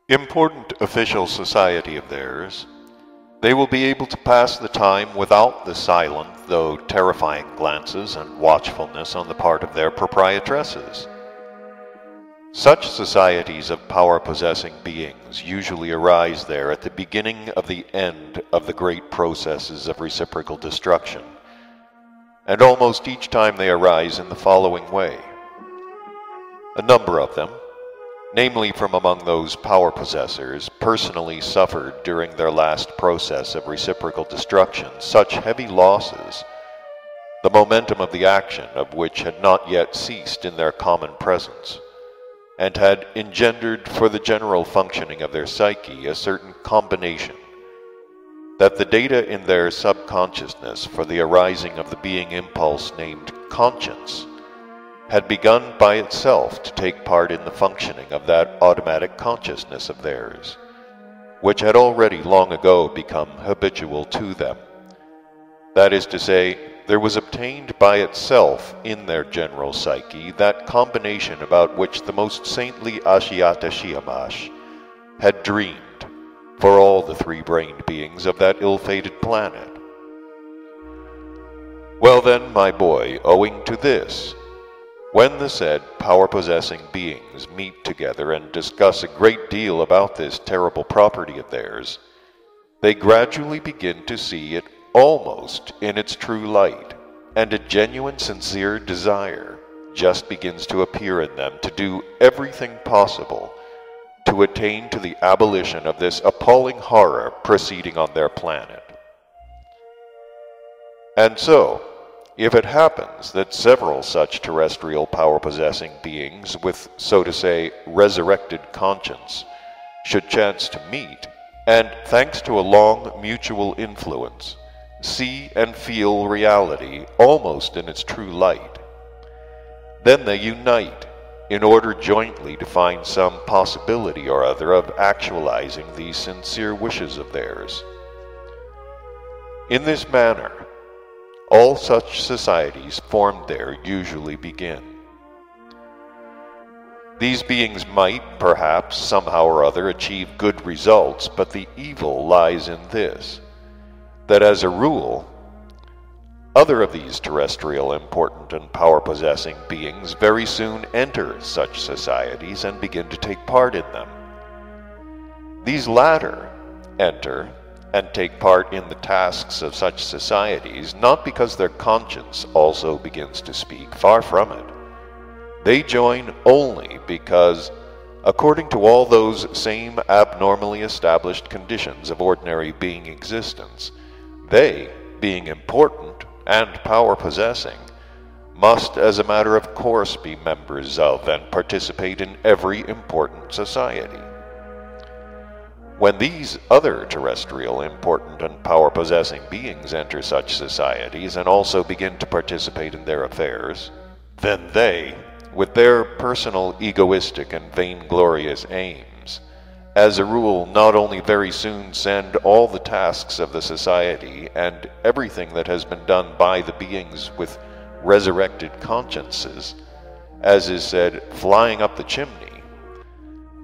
important official society of theirs, they will be able to pass the time without the silent, though terrifying glances and watchfulness on the part of their proprietresses. Such societies of power-possessing beings usually arise there at the beginning of the end of the great processes of reciprocal destruction, and almost each time they arise in the following way. A number of them, namely from among those power possessors, personally suffered during their last process of reciprocal destruction such heavy losses, the momentum of the action of which had not yet ceased in their common presence, and had engendered for the general functioning of their psyche a certain combination, that the data in their subconsciousness for the arising of the being impulse named conscience had begun by itself to take part in the functioning of that automatic consciousness of theirs, which had already long ago become habitual to them. That is to say, there was obtained by itself in their general psyche that combination about which the most saintly Ashiata Shiyamash had dreamed for all the three-brained beings of that ill-fated planet. Well then, my boy, owing to this, when the said power-possessing beings meet together and discuss a great deal about this terrible property of theirs, they gradually begin to see it almost in its true light, and a genuine sincere desire just begins to appear in them to do everything possible to attain to the abolition of this appalling horror proceeding on their planet. And so, if it happens that several such terrestrial power-possessing beings with, so to say, resurrected conscience should chance to meet, and thanks to a long mutual influence, see and feel reality almost in its true light, then they unite in order jointly to find some possibility or other of actualizing these sincere wishes of theirs. In this manner, all such societies formed there usually begin. These beings might, perhaps, somehow or other achieve good results, but the evil lies in this, that as a rule, other of these terrestrial important and power-possessing beings very soon enter such societies and begin to take part in them. These latter enter and take part in the tasks of such societies, not because their conscience also begins to speak, far from it. They join only because, according to all those same abnormally established conditions of ordinary being existence, they, being important and power-possessing, must as a matter of course be members of and participate in every important society. When these other terrestrial important and power-possessing beings enter such societies and also begin to participate in their affairs, then they, with their personal egoistic and vainglorious aims, as a rule not only very soon send all the tasks of the society and everything that has been done by the beings with resurrected consciences, as is said, flying up the chimney,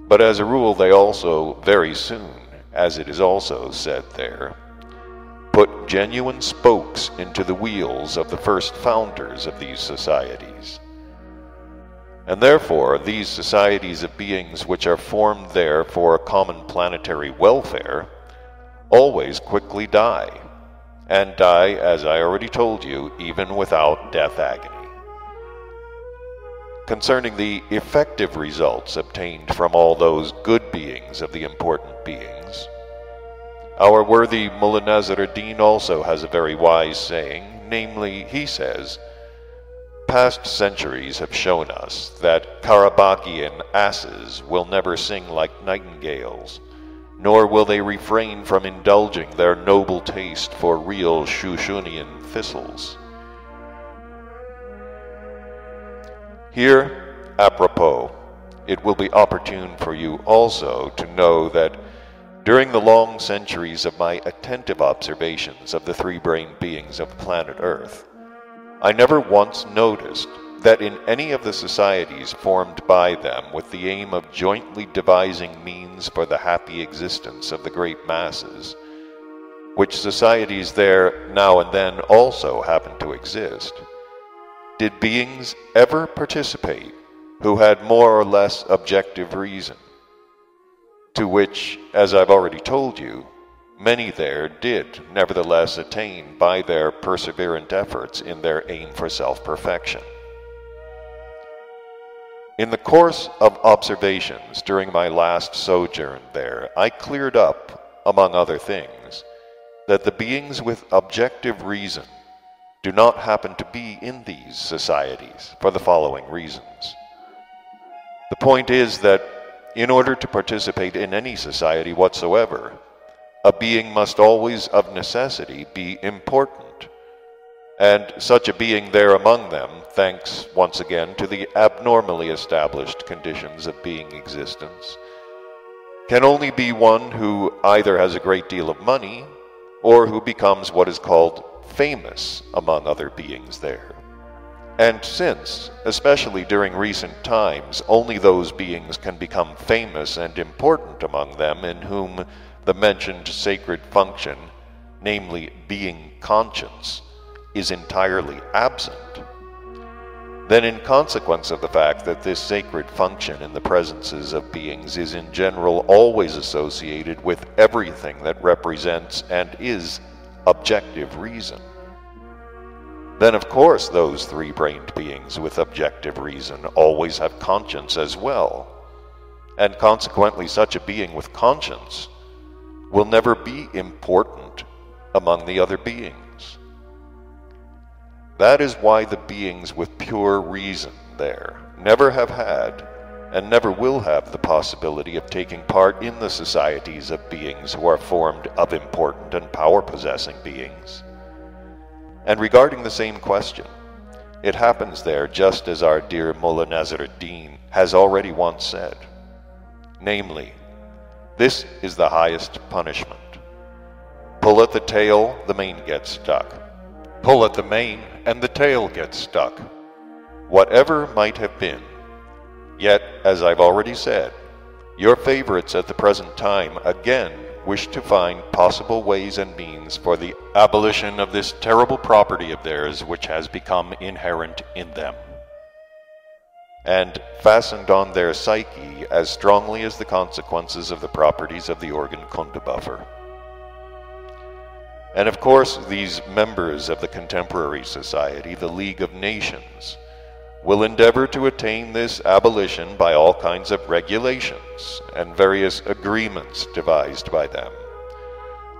but as a rule they also very soon, as it is also said there, put genuine spokes into the wheels of the first founders of these societies. And therefore these societies of beings which are formed there for a common planetary welfare always quickly die, and die, as I already told you, even without death agony. Concerning the effective results obtained from all those good beings of the important beings, our worthy Mullah Nazar ad-Din also has a very wise saying, namely, he says, "Past centuries have shown us that Karabagian asses will never sing like nightingales, nor will they refrain from indulging their noble taste for real Shushunian thistles." Here, apropos, it will be opportune for you also to know that during the long centuries of my attentive observations of the three-brained beings of planet Earth, I never once noticed that in any of the societies formed by them with the aim of jointly devising means for the happy existence of the great masses, which societies there now and then also happen to exist, did beings ever participate who had more or less objective reason, to which, as I've already told you, many there did nevertheless attain by their perseverant efforts in their aim for self-perfection. In the course of observations during my last sojourn there, I cleared up, among other things, that the beings with objective reason do not happen to be in these societies for the following reasons. The point is that in order to participate in any society whatsoever, a being must always of necessity be important, and such a being there among them, thanks once again to the abnormally established conditions of being existence, can only be one who either has a great deal of money or who becomes what is called famous among other beings there. And since, especially during recent times, only those beings can become famous and important among them in whom the mentioned sacred function, namely being conscience, is entirely absent, then in consequence of the fact that this sacred function in the presences of beings is in general always associated with everything that represents and is objective reason, then of course those three-brained beings with objective reason always have conscience as well, and consequently such a being with conscience will never be important among the other beings. That is why the beings with pure reason there never have had and never will have the possibility of taking part in the societies of beings who are formed of important and power-possessing beings. And regarding the same question, it happens there just as our dear Mullah Nasr ad-Din has already once said, namely, this is the highest punishment. Pull at the tail, the mane gets stuck. Pull at the mane, and the tail gets stuck. Whatever might have been. Yet, as I've already said, your favorites at the present time again wish to find possible ways and means for the abolition of this terrible property of theirs which has become inherent in them, and fastened on their psyche as strongly as the consequences of the properties of the organ Kundabuffer. And of course, these members of the contemporary society, the League of Nations, will endeavor to attain this abolition by all kinds of regulations and various agreements devised by them,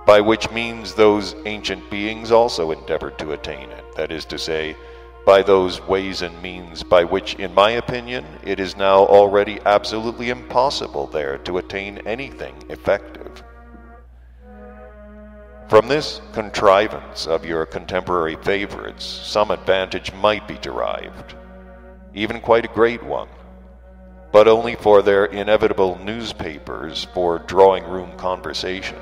by which means those ancient beings also endeavored to attain it, that is to say, by those ways and means by which, in my opinion, it is now already absolutely impossible there to attain anything effective. From this contrivance of your contemporary favorites, some advantage might be derived, even quite a great one, but only for their inevitable newspapers for drawing-room conversation,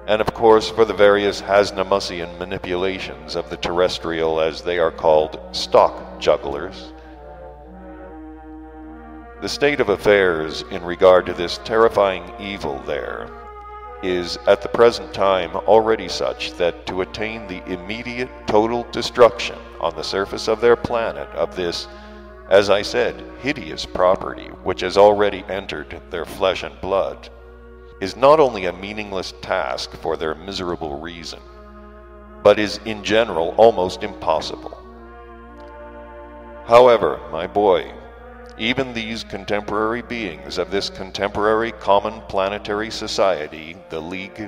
and of course for the various Hasnamussian manipulations of the terrestrial, as they are called, stock jugglers. The state of affairs in regard to this terrifying evil there is at the present time already such that to attain the immediate total destruction on the surface of their planet of this, as I said, hideous property which has already entered their flesh and blood, is not only a meaningless task for their miserable reason, but is in general almost impossible. However, my boy, even these contemporary beings of this contemporary common planetary society, the League